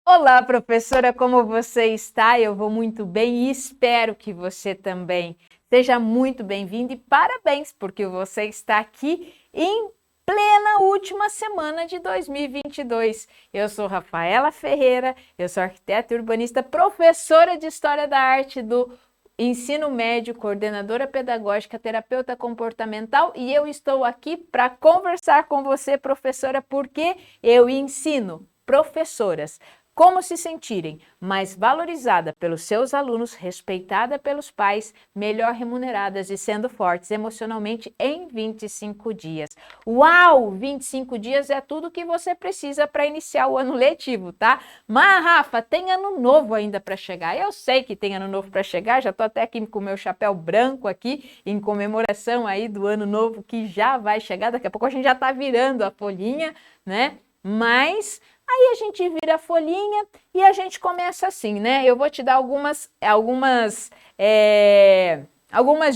Olá, professora, como você está? Eu vou muito bem e espero que você também. Seja muito bem-vindo e parabéns, porque você está aqui em plena última semana de 2022. Eu sou Rafaela Ferreira, eu sou arquiteta e urbanista, professora de História da Arte do Ensino Médio, coordenadora pedagógica, terapeuta comportamental e eu estou aqui para conversar com você, professora, porque eu ensino professoras como se sentirem mais valorizadas pelos seus alunos, respeitada pelos pais, melhor remuneradas e sendo fortes emocionalmente em 25 dias. Uau! 25 dias é tudo que você precisa para iniciar o ano letivo, tá? Mas, Rafa, tem ano novo ainda para chegar. Eu sei que tem ano novo para chegar, já estou até aqui com o meu chapéu branco aqui, em comemoração aí do ano novo que já vai chegar. Daqui a pouco a gente já está virando a folhinha, né? Mas aí a gente vira a folhinha e a gente começa assim, né? Eu vou te dar algumas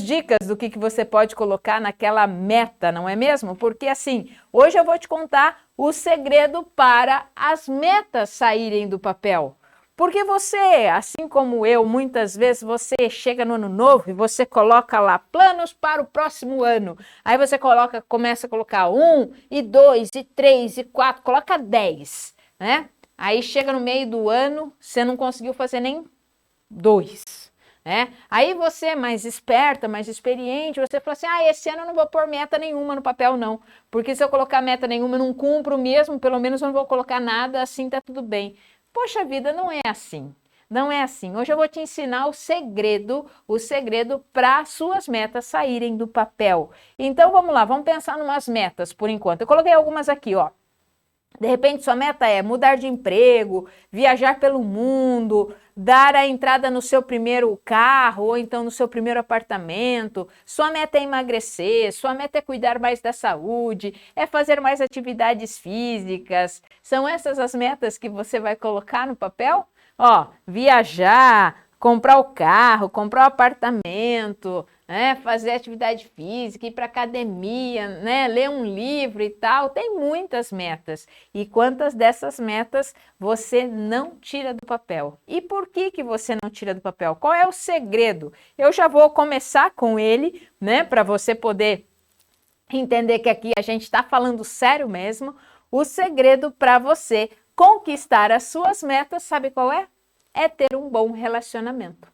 dicas do que você pode colocar naquela meta, não é mesmo? Porque assim, hoje eu vou te contar o segredo para as metas saírem do papel. Porque você, assim como eu, muitas vezes você chega no ano novo e você coloca lá planos para o próximo ano. Aí você começa a colocar 1, e 2, e 3, e 4, coloca 10, né? Aí chega no meio do ano, você não conseguiu fazer nem 2, né? Aí você é mais esperta, mais experiente, você fala assim, esse ano eu não vou pôr meta nenhuma no papel não, porque se eu colocar meta nenhuma eu não cumpro mesmo, pelo menos eu não vou colocar nada, assim tá tudo bem. Poxa vida, não é assim. Não é assim. Hoje eu vou te ensinar o segredo para suas metas saírem do papel. Então vamos lá, vamos pensar em umas metas por enquanto. Eu coloquei algumas aqui, ó. De repente, sua meta é mudar de emprego, viajar pelo mundo, dar a entrada no seu primeiro carro ou então no seu primeiro apartamento. Sua meta é emagrecer, sua meta é cuidar mais da saúde, é fazer mais atividades físicas. São essas as metas que você vai colocar no papel? Ó, viajar, comprar o carro, comprar o apartamento, né, fazer atividade física, ir para academia, né, ler um livro e tal. Tem muitas metas. E quantas dessas metas você não tira do papel? E por que você não tira do papel? Qual é o segredo? Eu já vou começar com ele, né, para você poder entender que aqui a gente está falando sério mesmo. O segredo para você conquistar as suas metas, sabe qual é? É ter um bom relacionamento.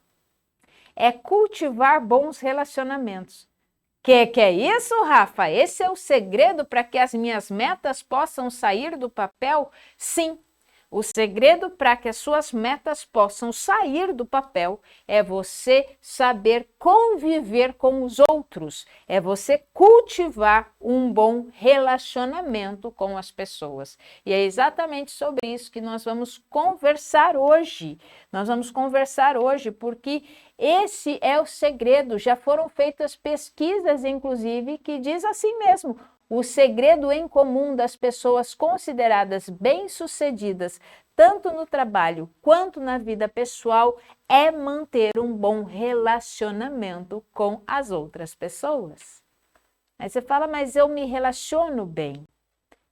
É cultivar bons relacionamentos. Que é isso, Rafa? Esse é o segredo para que as minhas metas possam sair do papel? Sim. O segredo para que as suas metas possam sair do papel é você saber conviver com os outros, é você cultivar um bom relacionamento com as pessoas. E é exatamente sobre isso que nós vamos conversar hoje. Nós vamos conversar hoje porque esse é o segredo. Já foram feitas pesquisas, inclusive, que diz assim mesmo: o segredo em comum das pessoas consideradas bem-sucedidas, tanto no trabalho quanto na vida pessoal, é manter um bom relacionamento com as outras pessoas. Aí você fala, mas eu me relaciono bem.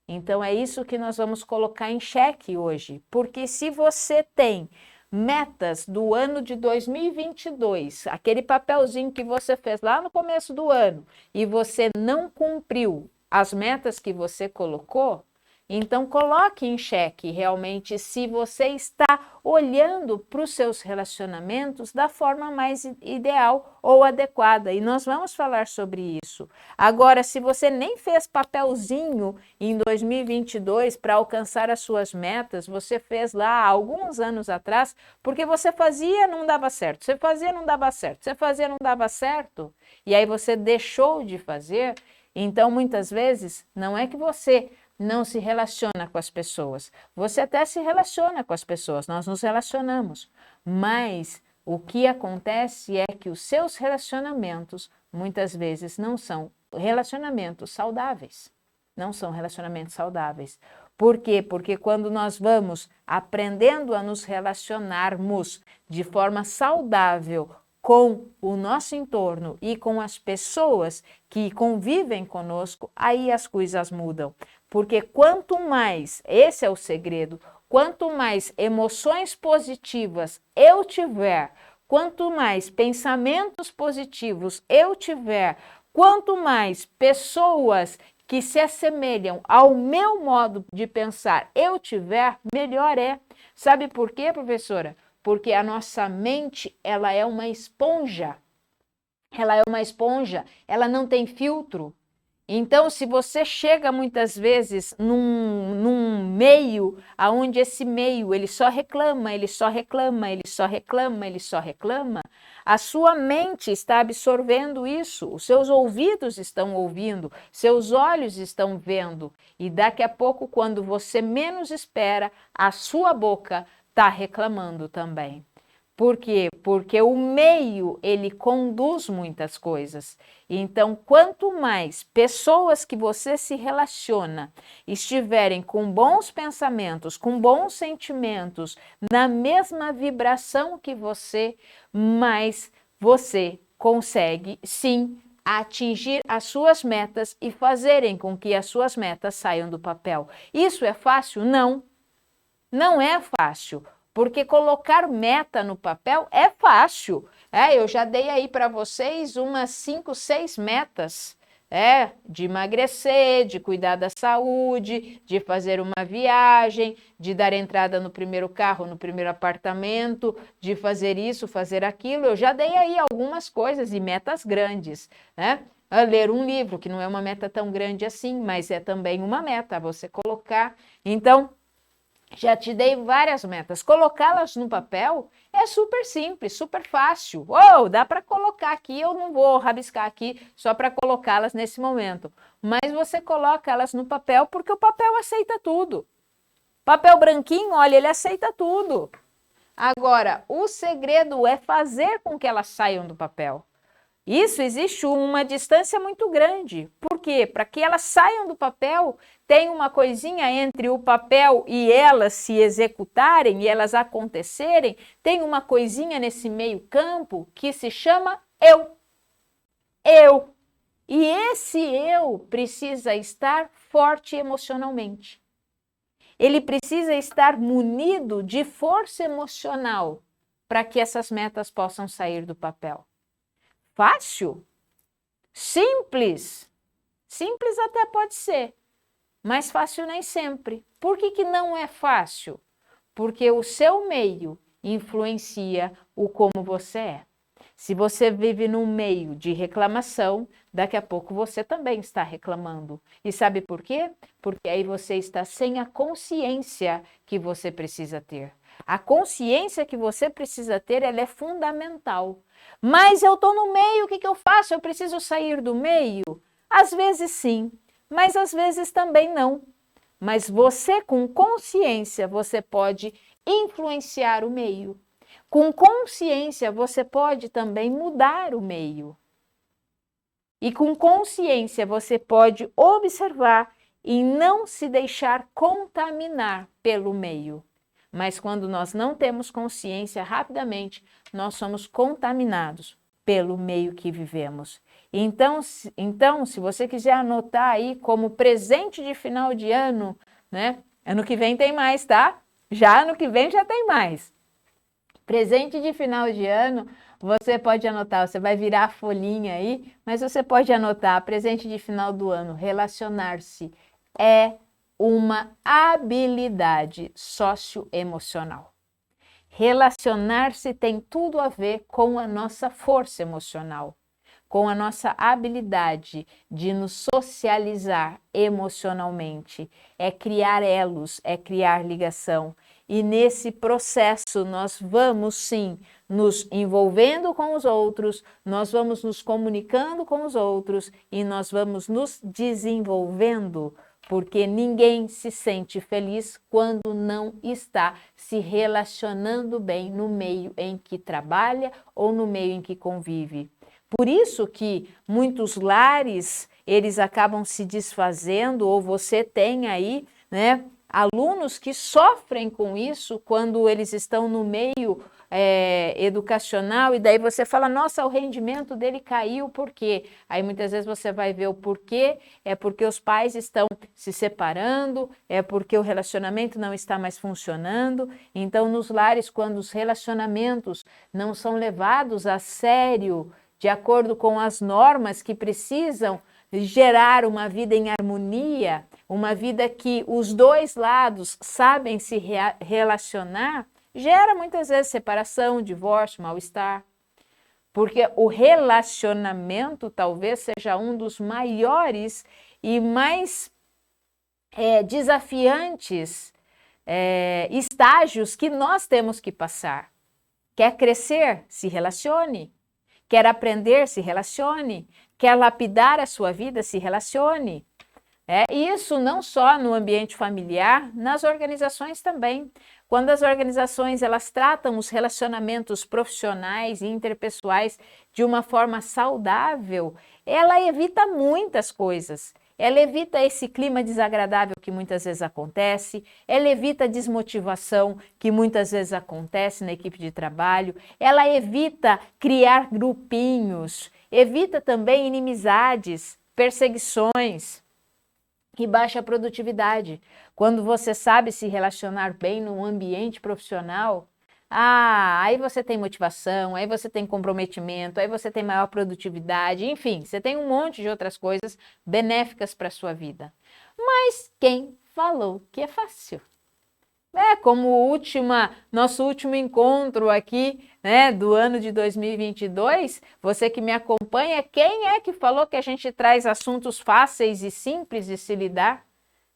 Então é isso que nós vamos colocar em xeque hoje, porque se você tem metas do ano de 2022, aquele papelzinho que você fez lá no começo do ano e você não cumpriu as metas que você colocou, então coloque em xeque realmente se você está olhando para os seus relacionamentos da forma mais ideal ou adequada. E nós vamos falar sobre isso. Agora, se você nem fez papelzinho em 2022 para alcançar as suas metas, você fez lá há alguns anos atrás, porque você fazia, não dava certo, você fazia, não dava certo, você fazia, não dava certo, e aí você deixou de fazer. Então, muitas vezes, não é que você não se relaciona com as pessoas. Você até se relaciona com as pessoas, nós nos relacionamos, mas o que acontece é que os seus relacionamentos muitas vezes não são relacionamentos saudáveis. Não são relacionamentos saudáveis. Por quê? Porque quando nós vamos aprendendo a nos relacionarmos de forma saudável com o nosso entorno e com as pessoas que convivem conosco, aí as coisas mudam. Porque quanto mais, esse é o segredo, quanto mais emoções positivas eu tiver, quanto mais pensamentos positivos eu tiver, quanto mais pessoas que se assemelham ao meu modo de pensar eu tiver, melhor é. Sabe por quê, professora? Porque a nossa mente, ela é uma esponja. Ela é uma esponja, ela não tem filtro. Então, se você chega muitas vezes num meio onde esse meio ele só reclama, ele só reclama, ele só reclama, ele só reclama, a sua mente está absorvendo isso, os seus ouvidos estão ouvindo, seus olhos estão vendo, e daqui a pouco, quando você menos espera, a sua boca está reclamando também. Por quê? Porque o meio, ele conduz muitas coisas. Então, quanto mais pessoas que você se relaciona estiverem com bons pensamentos, com bons sentimentos, na mesma vibração que você, mais você consegue, sim, atingir as suas metas e fazerem com que as suas metas saiam do papel. Isso é fácil? Não. Não é fácil. Porque colocar meta no papel é fácil. Eu já dei aí para vocês umas 5, 6 metas. De emagrecer, de cuidar da saúde, de fazer uma viagem, de dar entrada no primeiro carro, no primeiro apartamento, de fazer isso, fazer aquilo. Eu já dei aí algumas coisas e metas grandes, né? Ler um livro, que não é uma meta tão grande assim, mas é também uma meta você colocar. Então, já te dei várias metas. Colocá-las no papel é super simples, super fácil. Dá para colocar aqui, eu não vou rabiscar aqui só para colocá-las nesse momento. Mas você coloca elas no papel porque o papel aceita tudo. Papel branquinho, olha, ele aceita tudo. Agora, o segredo é fazer com que elas saiam do papel. Isso existe uma distância muito grande. Por quê? Para que elas saiam do papel, tem uma coisinha entre o papel e elas se executarem e elas acontecerem, tem uma coisinha nesse meio campo que se chama eu. Eu. E esse eu precisa estar forte emocionalmente. Ele precisa estar munido de força emocional para que essas metas possam sair do papel. Fácil? Simples? Simples até pode ser, mas fácil nem sempre. Por que não é fácil? Porque o seu meio influencia o como você é. Se você vive num meio de reclamação, daqui a pouco você também está reclamando. E sabe por quê? Porque aí você está sem a consciência que você precisa ter. A consciência que você precisa ter, ela é fundamental. Mas eu estou no meio, o que eu faço? Eu preciso sair do meio? Às vezes sim, mas às vezes também não. Mas você, com consciência, você pode influenciar o meio. Com consciência, você pode também mudar o meio. E com consciência, você pode observar e não se deixar contaminar pelo meio. Mas quando nós não temos consciência, rapidamente nós somos contaminados pelo meio que vivemos. Então, se você quiser anotar aí como presente de final de ano, né? Ano que vem tem mais, tá? Já ano que vem já tem mais. Presente de final de ano, você pode anotar, você vai virar a folhinha aí, mas você pode anotar, presente de final do ano, relacionar-se é uma habilidade socioemocional. Relacionar-se tem tudo a ver com a nossa força emocional, com a nossa habilidade de nos socializar emocionalmente. É criar elos, é criar ligação. E nesse processo nós vamos sim nos envolvendo com os outros, nós vamos nos comunicando com os outros e nós vamos nos desenvolvendo. Porque ninguém se sente feliz quando não está se relacionando bem no meio em que trabalha ou no meio em que convive. Por isso que muitos lares, eles acabam se desfazendo, ou você tem aí, né, alunos que sofrem com isso quando eles estão no meio educacional, e daí você fala, nossa, o rendimento dele caiu, por quê? Aí muitas vezes você vai ver o porquê, é porque os pais estão se separando, é porque o relacionamento não está mais funcionando. Então, nos lares, quando os relacionamentos não são levados a sério, de acordo com as normas que precisam gerar uma vida em harmonia, uma vida que os dois lados sabem se relacionar, gera muitas vezes separação, divórcio, mal-estar. Porque o relacionamento talvez seja um dos maiores e mais desafiantes estágios que nós temos que passar. Quer crescer? Se relacione. Quer aprender? Se relacione. Quer lapidar a sua vida? Se relacione. Isso não só no ambiente familiar, nas organizações também. Quando as organizações elas tratam os relacionamentos profissionais e interpessoais de uma forma saudável, ela evita muitas coisas. Ela evita esse clima desagradável que muitas vezes acontece, ela evita a desmotivação que muitas vezes acontece na equipe de trabalho, ela evita criar grupinhos, evita também inimizades, perseguições e baixa produtividade. Quando você sabe se relacionar bem no ambiente profissional, aí você tem motivação, aí você tem comprometimento, aí você tem maior produtividade, enfim, você tem um monte de outras coisas benéficas para a sua vida. Mas quem falou que é fácil? Como nosso último encontro aqui, do ano de 2022, você que me acompanha, quem é que falou que a gente traz assuntos fáceis e simples de se lidar?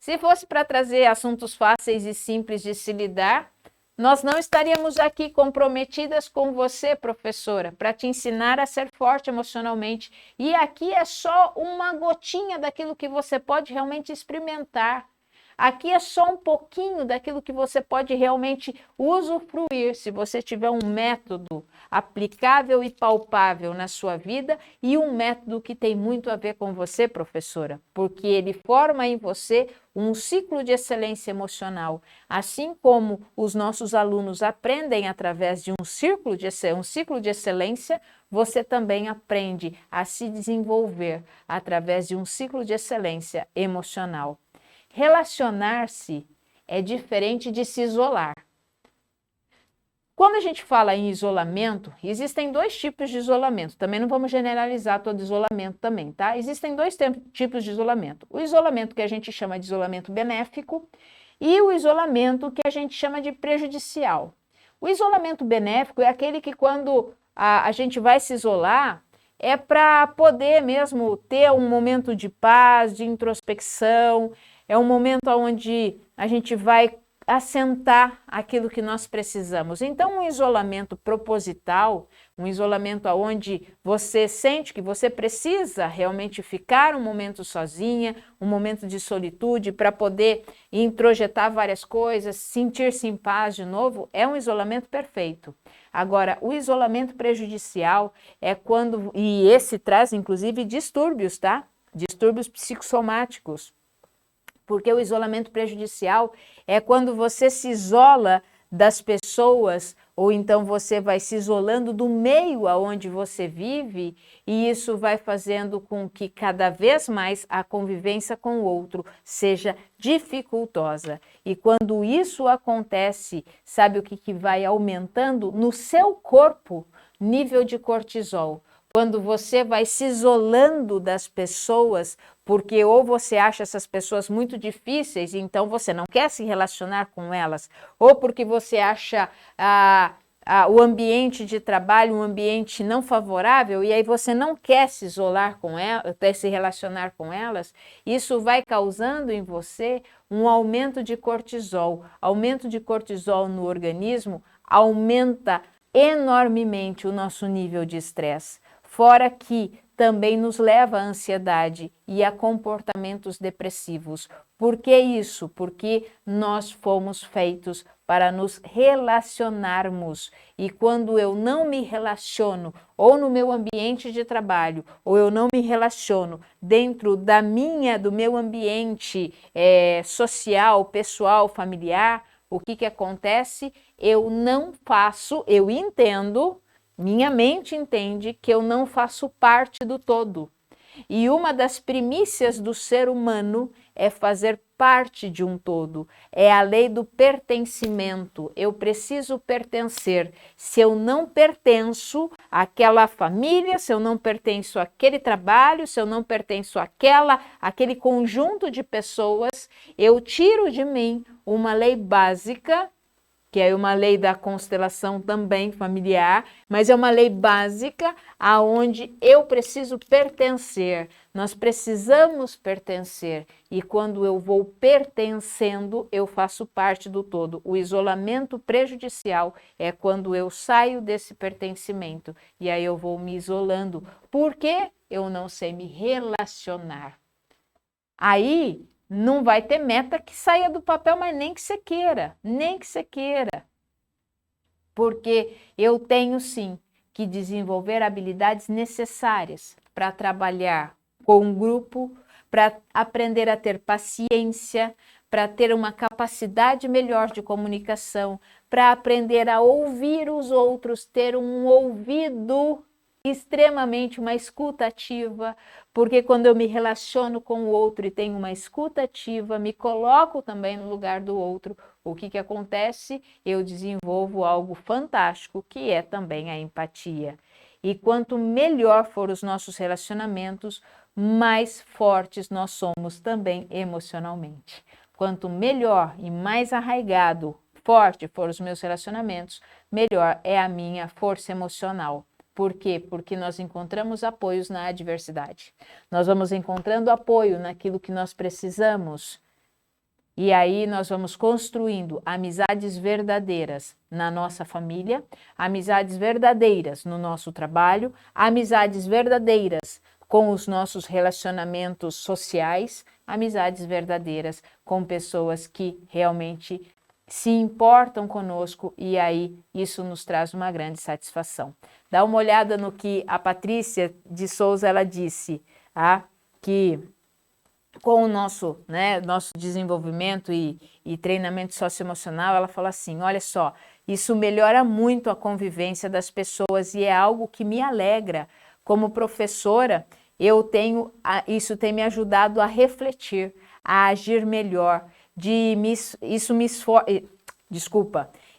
Se fosse para trazer assuntos fáceis e simples de se lidar, nós não estaríamos aqui comprometidas com você, professora, para te ensinar a ser forte emocionalmente. E aqui é só uma gotinha daquilo que você pode realmente experimentar. Aqui é só um pouquinho daquilo que você pode realmente usufruir se você tiver um método aplicável e palpável na sua vida e um método que tem muito a ver com você, professora, porque ele forma em você um ciclo de excelência emocional. Assim como os nossos alunos aprendem através de um ciclo de excelência, você também aprende a se desenvolver através de um ciclo de excelência emocional. Relacionar-se é diferente de se isolar. Quando a gente fala em isolamento, existem dois tipos de isolamento. Também não vamos generalizar todo isolamento também, tá? Existem dois tipos de isolamento. O isolamento que a gente chama de isolamento benéfico e o isolamento que a gente chama de prejudicial. O isolamento benéfico é aquele que quando a gente vai se isolar, é para poder mesmo ter um momento de paz, de introspecção, é um momento onde a gente vai assentar aquilo que nós precisamos. Então, um isolamento proposital, um isolamento onde você sente que você precisa realmente ficar um momento sozinha, um momento de solitude para poder introjetar várias coisas, sentir-se em paz de novo, é um isolamento perfeito. Agora, o isolamento prejudicial é quando, e esse traz inclusive distúrbios, tá? Distúrbios psicossomáticos. Porque o isolamento prejudicial é quando você se isola das pessoas, ou então você vai se isolando do meio aonde você vive, e isso vai fazendo com que cada vez mais a convivência com o outro seja dificultosa. E quando isso acontece, sabe o que vai aumentando no seu corpo? Nível de cortisol. Quando você vai se isolando das pessoas, porque ou você acha essas pessoas muito difíceis, então você não quer se relacionar com elas, ou porque você acha o ambiente de trabalho um ambiente não favorável, e aí você não quer se isolar com elas, se relacionar com elas, isso vai causando em você um aumento de cortisol. Aumento de cortisol no organismo aumenta enormemente o nosso nível de estresse. Fora que também nos leva à ansiedade e a comportamentos depressivos. Por que isso? Porque nós fomos feitos para nos relacionarmos. E quando eu não me relaciono, ou no meu ambiente de trabalho, ou eu não me relaciono dentro do meu ambiente social, pessoal, familiar, o que acontece? Eu não faço, eu entendo, minha mente entende que eu não faço parte do todo. E uma das primícias do ser humano é fazer parte de um todo. É a lei do pertencimento. Eu preciso pertencer. Se eu não pertenço àquela família, se eu não pertenço àquele trabalho, se eu não pertenço àquele conjunto de pessoas, eu tiro de mim uma lei básica, que é uma lei da constelação também familiar, mas é uma lei básica aonde eu preciso pertencer. Nós precisamos pertencer e quando eu vou pertencendo, eu faço parte do todo. O isolamento prejudicial é quando eu saio desse pertencimento e aí eu vou me isolando, porque eu não sei me relacionar. Aí não vai ter meta que saia do papel, mas nem que você queira, nem que você queira. Porque eu tenho sim que desenvolver habilidades necessárias para trabalhar com um grupo, para aprender a ter paciência, para ter uma capacidade melhor de comunicação, para aprender a ouvir os outros, ter um ouvido extremamente, uma escuta ativa, porque quando eu me relaciono com o outro e tenho uma escuta ativa, me coloco também no lugar do outro, o que acontece? Eu desenvolvo algo fantástico, que é também a empatia. E quanto melhor for os nossos relacionamentos, mais fortes nós somos também emocionalmente. Quanto melhor e mais arraigado, forte for os meus relacionamentos, melhor é a minha força emocional. Por quê? Porque nós encontramos apoios na adversidade. Nós vamos encontrando apoio naquilo que nós precisamos. E aí nós vamos construindo amizades verdadeiras na nossa família, amizades verdadeiras no nosso trabalho, amizades verdadeiras com os nossos relacionamentos sociais, amizades verdadeiras com pessoas que realmente se importam conosco e aí isso nos traz uma grande satisfação. Dá uma olhada no que a Patrícia de Souza ela disse, que com o nosso desenvolvimento e treinamento socioemocional, ela fala assim, olha só, isso melhora muito a convivência das pessoas e é algo que me alegra. Como professora, isso tem me ajudado a refletir, a agir melhor,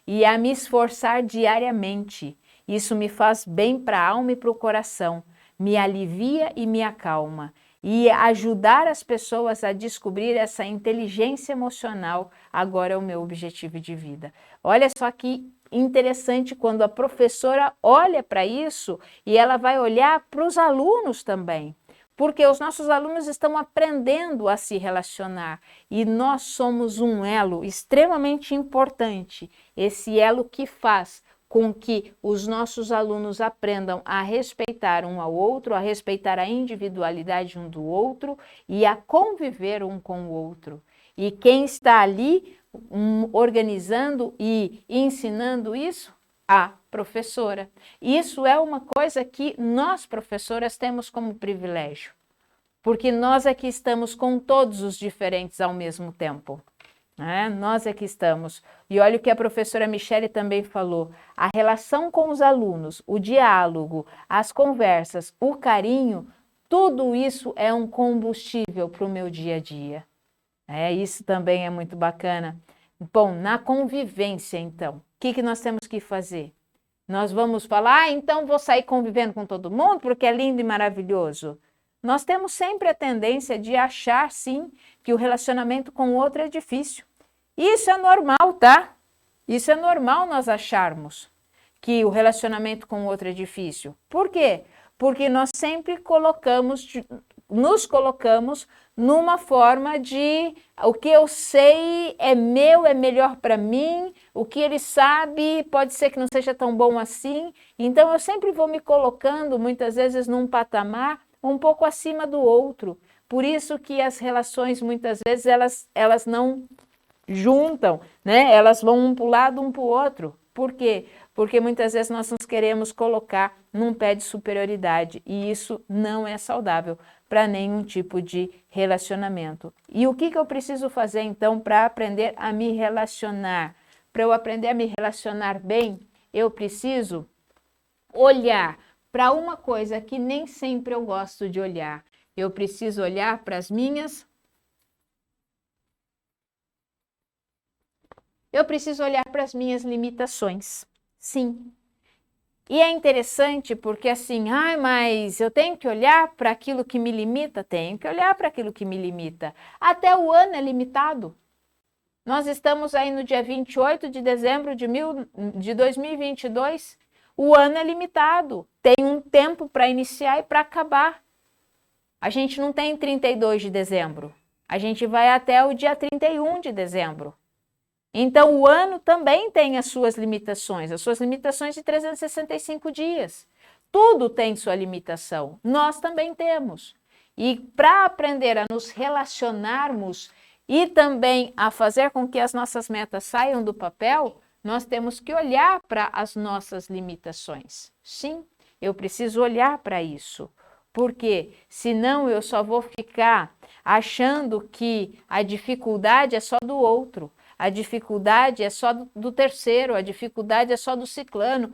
e a me esforçar diariamente. Isso me faz bem para a alma e para o coração, me alivia e me acalma. E ajudar as pessoas a descobrir essa inteligência emocional agora é o meu objetivo de vida. Olha só que interessante quando a professora olha para isso e ela vai olhar para os alunos também. Porque os nossos alunos estão aprendendo a se relacionar e nós somos um elo extremamente importante, esse elo que faz com que os nossos alunos aprendam a respeitar um ao outro, a respeitar a individualidade um do outro e a conviver um com o outro. E quem está ali organizando e ensinando isso? A professora. Isso é uma coisa que nós, professoras, temos como privilégio, porque nós é que estamos com todos os diferentes ao mesmo tempo. Nós é que estamos. E olha o que a professora Michele também falou, a relação com os alunos, o diálogo, as conversas, o carinho, tudo isso é um combustível para o meu dia a dia. Isso também é muito bacana. Bom, na convivência, então, o que nós temos que fazer? Nós vamos falar, então vou sair convivendo com todo mundo porque é lindo e maravilhoso. Nós temos sempre a tendência de achar, sim, que o relacionamento com o outro é difícil. Isso é normal, tá? Isso é normal nós acharmos que o relacionamento com o outro é difícil. Por quê? Porque nós sempre nos colocamos numa forma de o que eu sei é meu, é melhor para mim, o que ele sabe pode ser que não seja tão bom assim. Então eu sempre vou me colocando, muitas vezes, num patamar um pouco acima do outro. Por isso que as relações, muitas vezes, elas não juntam, né? Elas vão um para o lado, um para o outro. Por quê? Porque muitas vezes nós nos queremos colocar num pé de superioridade e isso não é saudável para nenhum tipo de relacionamento. E o que eu preciso fazer então para aprender a me relacionar? Para eu aprender a me relacionar bem, eu preciso olhar para uma coisa que nem sempre eu gosto de olhar. Eu preciso olhar para as minhas. Eu preciso olhar para as minhas limitações. Sim. E é interessante porque assim, mas eu tenho que olhar para aquilo que me limita? Tenho que olhar para aquilo que me limita. Até o ano é limitado. Nós estamos aí no dia 28 de dezembro de 2022. O ano é limitado. Tem um tempo para iniciar e para acabar. A gente não tem 32 de dezembro. A gente vai até o dia 31 de dezembro. Então, o ano também tem as suas limitações de 365 dias. Tudo tem sua limitação, nós também temos. E para aprender a nos relacionarmos e também a fazer com que as nossas metas saiam do papel, nós temos que olhar para as nossas limitações. Sim, eu preciso olhar para isso. Porque senão eu só vou ficar achando que a dificuldade é só do outro. A dificuldade é só do terceiro, a dificuldade é só do ciclano.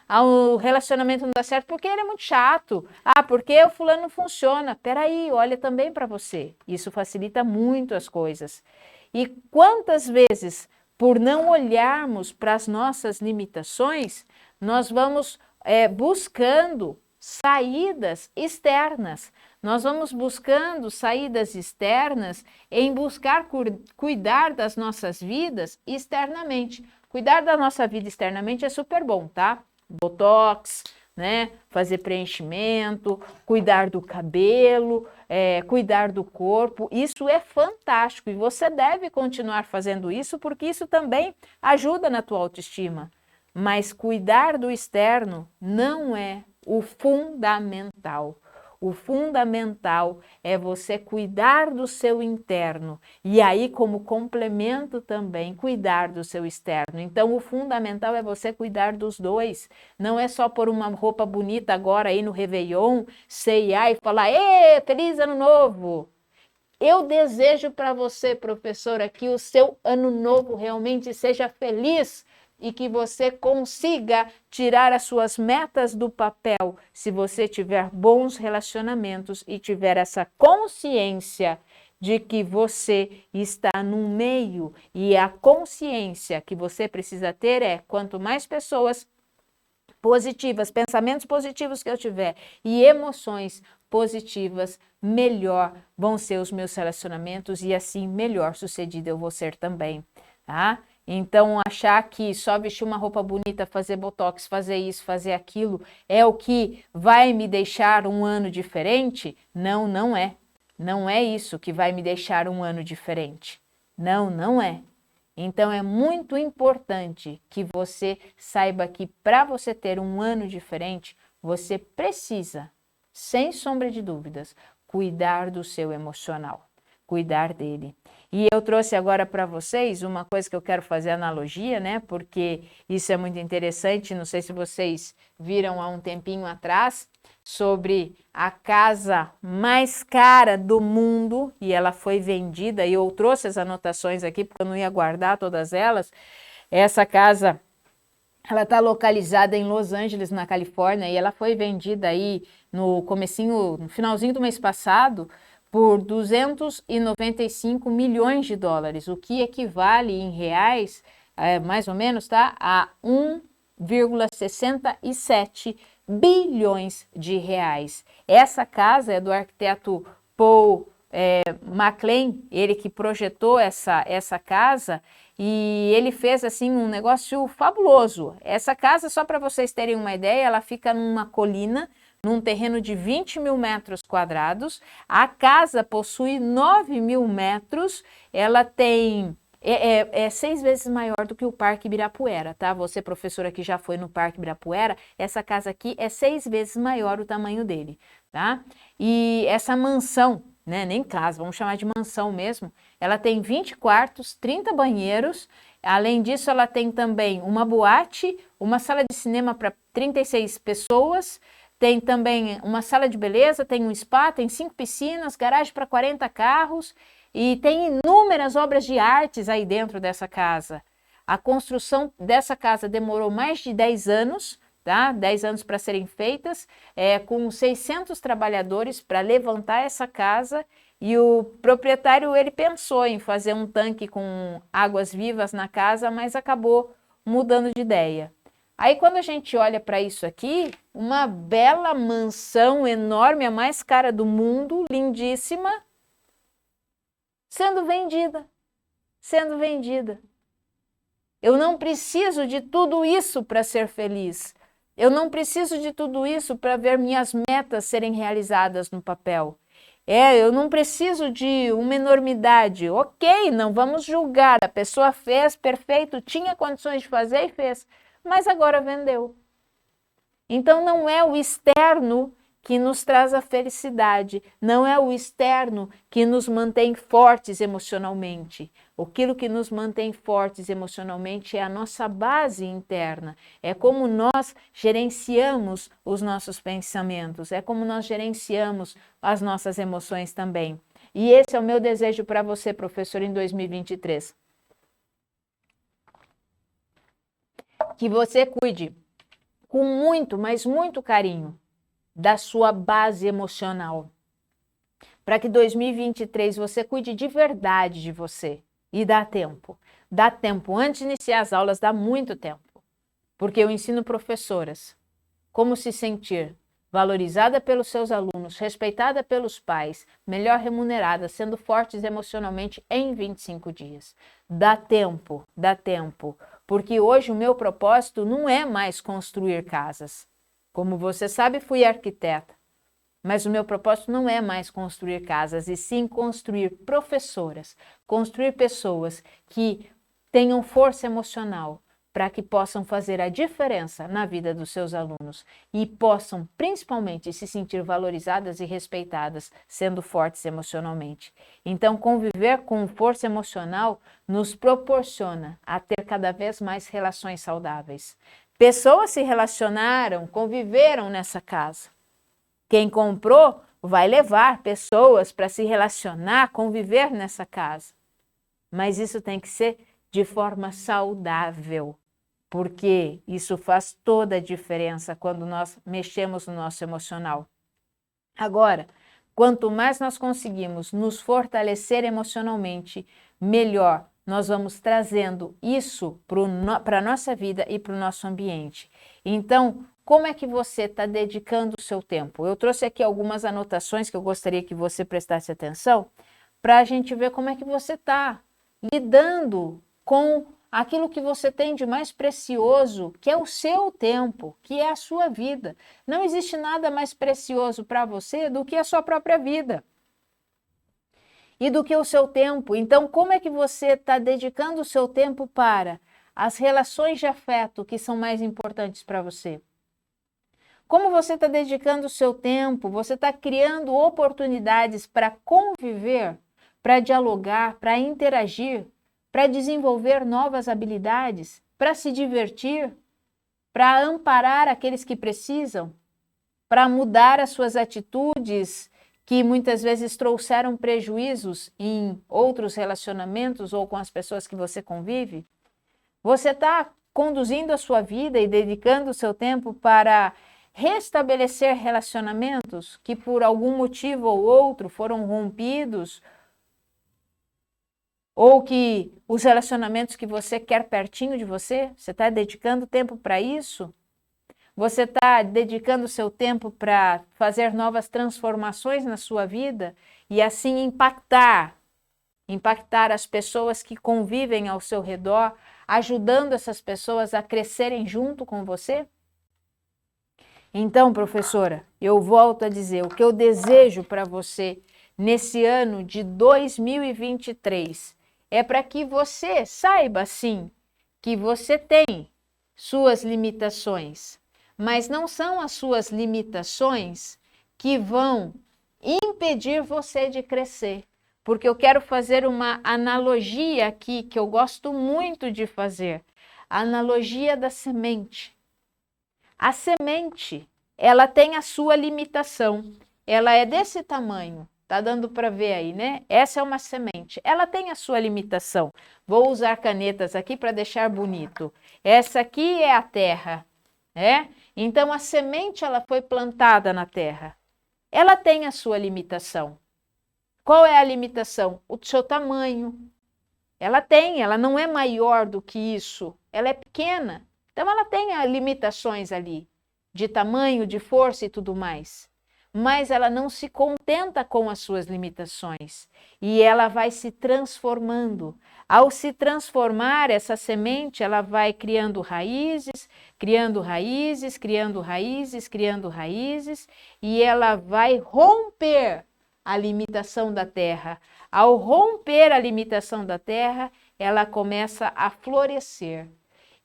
O relacionamento não dá certo porque ele é muito chato. Porque o fulano não funciona. Peraí, olha também para você. Isso facilita muito as coisas. E quantas vezes, por não olharmos para as nossas limitações, nós vamos buscando saídas externas. Nós vamos buscando saídas externas em buscar cuidar das nossas vidas externamente. Cuidar da nossa vida externamente é super bom, tá? Botox, né? Fazer preenchimento, cuidar do cabelo, cuidar do corpo. Isso é fantástico e você deve continuar fazendo isso porque isso também ajuda na tua autoestima. Mas cuidar do externo não é o fundamental. O fundamental é você cuidar do seu interno e aí, como complemento também, cuidar do seu externo. Então, o fundamental é você cuidar dos dois. Não é só pôr uma roupa bonita agora aí no Réveillon, C&A e falar, feliz ano novo! Eu desejo para você, professora, que o seu ano novo realmente seja feliz e que você consiga tirar as suas metas do papel se você tiver bons relacionamentos e tiver essa consciência de que você está no meio. E a consciência que você precisa ter é, quanto mais pessoas positivas, pensamentos positivos que eu tiver e emoções positivas, melhor vão ser os meus relacionamentos e assim melhor sucedida eu vou ser também, tá? Então, achar que só vestir uma roupa bonita, fazer botox, fazer isso, fazer aquilo, é o que vai me deixar um ano diferente? Não, não é. Não é isso que vai me deixar um ano diferente. Não, não é. Então, é muito importante que você saiba que para você ter um ano diferente, você precisa, sem sombra de dúvidas, cuidar do seu emocional, cuidar dele. E eu trouxe agora para vocês uma coisa que eu quero fazer analogia, né? Porque isso é muito interessante. Não sei se vocês viram há um tempinho atrás sobre a casa mais cara do mundo e ela foi vendida. E eu trouxe as anotações aqui porque eu não ia guardar todas elas. Essa casa, ela está localizada em Los Angeles, na Califórnia, e ela foi vendida aí no finalzinho do mês passado, por 295 milhões de dólares, o que equivale em reais, mais ou menos, tá? A 1,67 bilhões de reais. Essa casa é do arquiteto Paul McLean, ele que projetou essa casa, e ele fez assim um negócio fabuloso. Essa casa, só para vocês terem uma ideia, ela fica numa colina, num terreno de 20 mil metros quadrados. A casa possui 9 mil metros, ela tem... É 6 vezes maior do que o Parque Ibirapuera, tá? Você, professora, que já foi no Parque Ibirapuera, essa casa aqui é 6 vezes maior o tamanho dele, tá? E essa mansão, né? Nem casa, vamos chamar de mansão mesmo. Ela tem 20 quartos, 30 banheiros. Além disso, ela tem também uma boate, uma sala de cinema para 36 pessoas, tem também uma sala de beleza, tem um spa, tem 5 piscinas, garagem para 40 carros e tem inúmeras obras de artes aí dentro dessa casa. A construção dessa casa demorou mais de 10 anos, tá? 10 anos para serem feitas, com 600 trabalhadores para levantar essa casa, e o proprietário ele pensou em fazer um tanque com águas vivas na casa, mas acabou mudando de ideia. Aí quando a gente olha para isso aqui, uma bela mansão enorme, a mais cara do mundo, lindíssima, sendo vendida, Eu não preciso de tudo isso para ser feliz. Eu não preciso de tudo isso para ver minhas metas serem realizadas no papel. Eu não preciso de uma enormidade. Ok, não vamos julgar. A pessoa fez, perfeito, tinha condições de fazer e fez, mas agora vendeu. Então não é o externo que nos traz a felicidade, não é o externo que nos mantém fortes emocionalmente. Aquilo que nos mantém fortes emocionalmente é a nossa base interna, é como nós gerenciamos os nossos pensamentos, é como nós gerenciamos as nossas emoções também. E esse é o meu desejo para você, professor, em 2023. Que você cuide com muito, mas muito carinho da sua base emocional, para que 2023 você cuide de verdade de você. E dá tempo, antes de iniciar as aulas, dá muito tempo, porque eu ensino professoras como se sentir valorizada pelos seus alunos, respeitada pelos pais, melhor remunerada, sendo fortes emocionalmente em 25 dias. Dá tempo, porque hoje o meu propósito não é mais construir casas. Como você sabe, fui arquiteta, mas o meu propósito não é mais construir casas, e sim construir professoras, construir pessoas que tenham força emocional para que possam fazer a diferença na vida dos seus alunos e possam, principalmente, se sentir valorizadas e respeitadas, sendo fortes emocionalmente. Então, conviver com força emocional nos proporciona a ter cada vez mais relações saudáveis. Pessoas se relacionaram, conviveram nessa casa. Quem comprou vai levar pessoas para se relacionar, conviver nessa casa. Mas isso tem que ser de forma saudável, porque isso faz toda a diferença quando nós mexemos no nosso emocional. Agora, quanto mais nós conseguimos nos fortalecer emocionalmente, melhor nós vamos trazendo isso para a nossa vida e para o nosso ambiente. Então, como é que você está dedicando o seu tempo? Eu trouxe aqui algumas anotações que eu gostaria que você prestasse atenção para a gente ver como é que você está lidando com aquilo que você tem de mais precioso, que é o seu tempo, que é a sua vida. Não existe nada mais precioso para você do que a sua própria vida e do que o seu tempo. Então, como é que você está dedicando o seu tempo para as relações de afeto que são mais importantes para você? Como você está dedicando o seu tempo? Você está criando oportunidades para conviver, para dialogar, para interagir, para desenvolver novas habilidades, para se divertir, para amparar aqueles que precisam, para mudar as suas atitudes que muitas vezes trouxeram prejuízos em outros relacionamentos ou com as pessoas que você convive? Você está conduzindo a sua vida e dedicando o seu tempo para restabelecer relacionamentos que por algum motivo ou outro foram rompidos, ou que os relacionamentos que você quer pertinho de você, você está dedicando tempo para isso? Você está dedicando o seu tempo para fazer novas transformações na sua vida e assim impactar as pessoas que convivem ao seu redor, ajudando essas pessoas a crescerem junto com você? Então, professora, eu volto a dizer, o que eu desejo para você nesse ano de 2023 é para que você saiba, sim, que você tem suas limitações, mas não são as suas limitações que vão impedir você de crescer. Porque eu quero fazer uma analogia aqui que eu gosto muito de fazer. A analogia da semente. A semente, ela tem a sua limitação. Ela é desse tamanho. Tá dando para ver aí, né? Essa é uma semente. Ela tem a sua limitação. Vou usar canetas aqui para deixar bonito. Essa aqui é a terra, né? Então a semente ela foi plantada na terra. Ela tem a sua limitação. Qual é a limitação? O seu tamanho. Ela não é maior do que isso. Ela é pequena. Então ela tem limitações ali de tamanho, de força e tudo mais. Mas ela não se contenta com as suas limitações e ela vai se transformando. Ao se transformar, essa semente, ela vai criando raízes, criando raízes, criando raízes, criando raízes e ela vai romper a limitação da terra. Ao romper a limitação da terra, ela começa a florescer.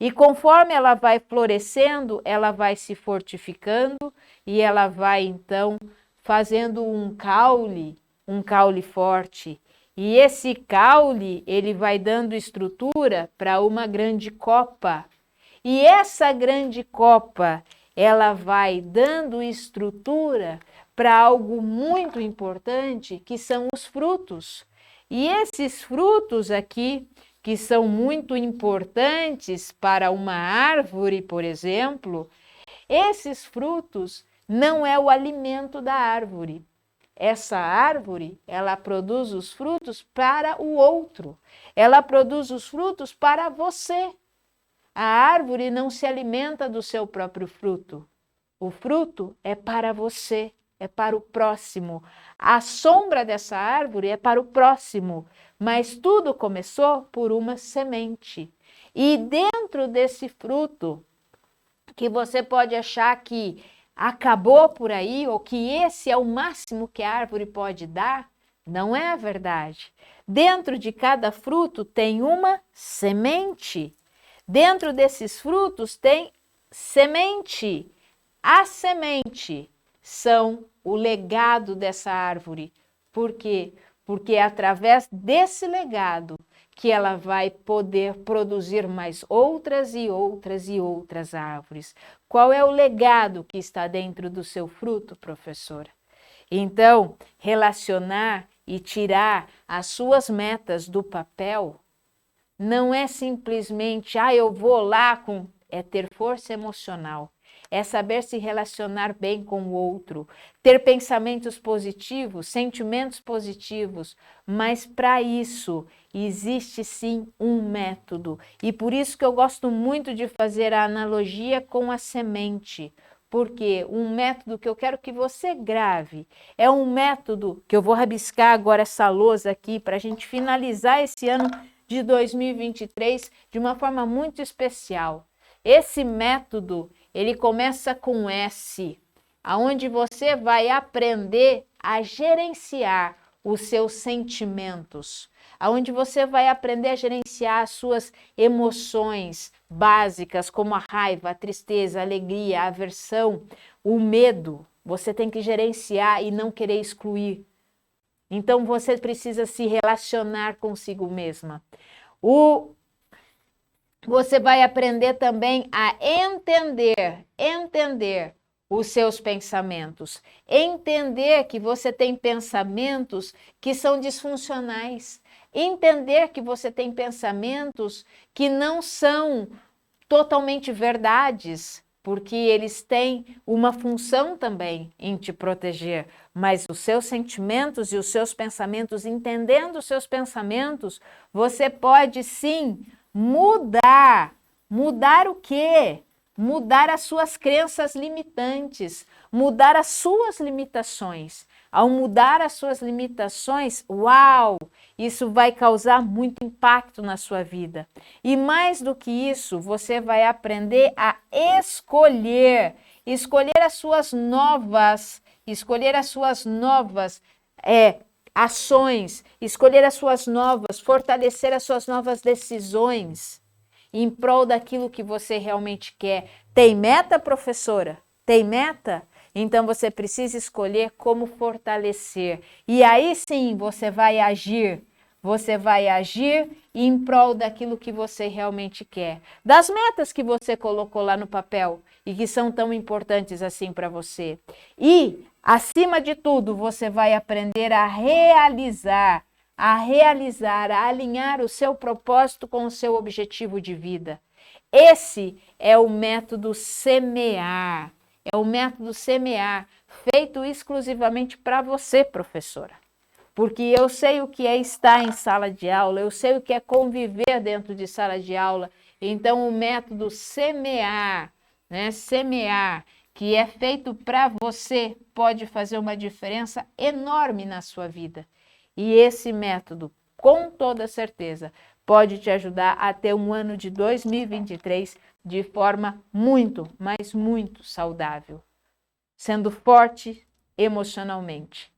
E conforme ela vai florescendo, ela vai se fortificando e ela vai então fazendo um caule forte. E esse caule, ele vai dando estrutura para uma grande copa. E essa grande copa, ela vai dando estrutura para algo muito importante, que são os frutos. E esses frutos aqui, que são muito importantes para uma árvore, por exemplo, esses frutos não é o alimento da árvore. Essa árvore, ela produz os frutos para o outro. Ela produz os frutos para você. A árvore não se alimenta do seu próprio fruto. O fruto é para você, é para o próximo. A sombra dessa árvore é para o próximo. Mas tudo começou por uma semente. E dentro desse fruto, que você pode achar que acabou por aí, ou que esse é o máximo que a árvore pode dar, não é a verdade. Dentro de cada fruto tem uma semente. Dentro desses frutos tem semente. A semente são o legado dessa árvore. Por quê? Porque é através desse legado que ela vai poder produzir mais outras e outras e outras árvores. Qual é o legado que está dentro do seu fruto, professora? Então, relacionar e tirar as suas metas do papel não é simplesmente, eu vou lá com... É ter força emocional. É saber se relacionar bem com o outro, ter pensamentos positivos, sentimentos positivos, mas para isso existe sim um método. E por isso que eu gosto muito de fazer a analogia com a semente, porque um método que eu quero que você grave é um método que eu vou rabiscar agora essa lousa aqui para a gente finalizar esse ano de 2023 de uma forma muito especial. Esse método, ele começa com S, aonde você vai aprender a gerenciar os seus sentimentos, aonde você vai aprender a gerenciar as suas emoções básicas, como a raiva, a tristeza, a alegria, a aversão, o medo. Você tem que gerenciar e não querer excluir. Então, você precisa se relacionar consigo mesma. Você vai aprender também a entender os seus pensamentos. Entender que você tem pensamentos que são disfuncionais. Entender que você tem pensamentos que não são totalmente verdades, porque eles têm uma função também em te proteger. Mas os seus sentimentos e os seus pensamentos, entendendo os seus pensamentos, você pode sim mudar. Mudar o quê? Mudar as suas crenças limitantes, mudar as suas limitações. Ao mudar as suas limitações, uau, isso vai causar muito impacto na sua vida. E mais do que isso, você vai aprender a escolher as suas novas ações, escolher as suas novas, fortalecer as suas novas decisões em prol daquilo que você realmente quer. Tem meta, professora? Tem meta? Então você precisa escolher como fortalecer. E aí sim você vai agir. Você vai agir em prol daquilo que você realmente quer. Das metas que você colocou lá no papel e que são tão importantes assim para você. E, acima de tudo, você vai aprender a realizar, a alinhar o seu propósito com o seu objetivo de vida. Esse é o método semear. É o método semear, feito exclusivamente para você, professora. Porque eu sei o que é estar em sala de aula, eu sei o que é conviver dentro de sala de aula. Então, o método semear, né? Semear, que é feito para você, pode fazer uma diferença enorme na sua vida. E esse método, com toda certeza, pode te ajudar a ter um ano de 2023 de forma muito, mas muito saudável, sendo forte emocionalmente,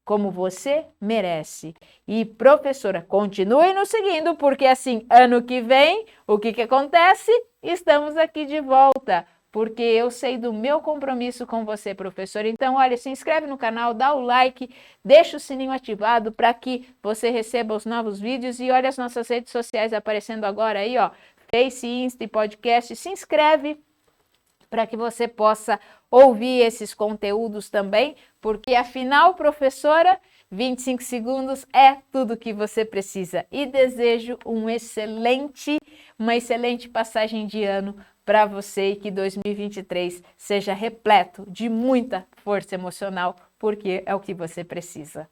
como você merece. E, professora, continue nos seguindo, porque assim, ano que vem, o que acontece? Estamos aqui de volta, porque eu sei do meu compromisso com você, professora. Então, olha, se inscreve no canal, dá o like, deixa o sininho ativado para que você receba os novos vídeos e olha as nossas redes sociais aparecendo agora aí, ó, Face, Insta e podcast. Se inscreve para que você possa ouvir esses conteúdos também, porque afinal, professora, 25 segundos é tudo que você precisa. E desejo uma excelente passagem de ano para você e que 2023 seja repleto de muita força emocional, porque é o que você precisa.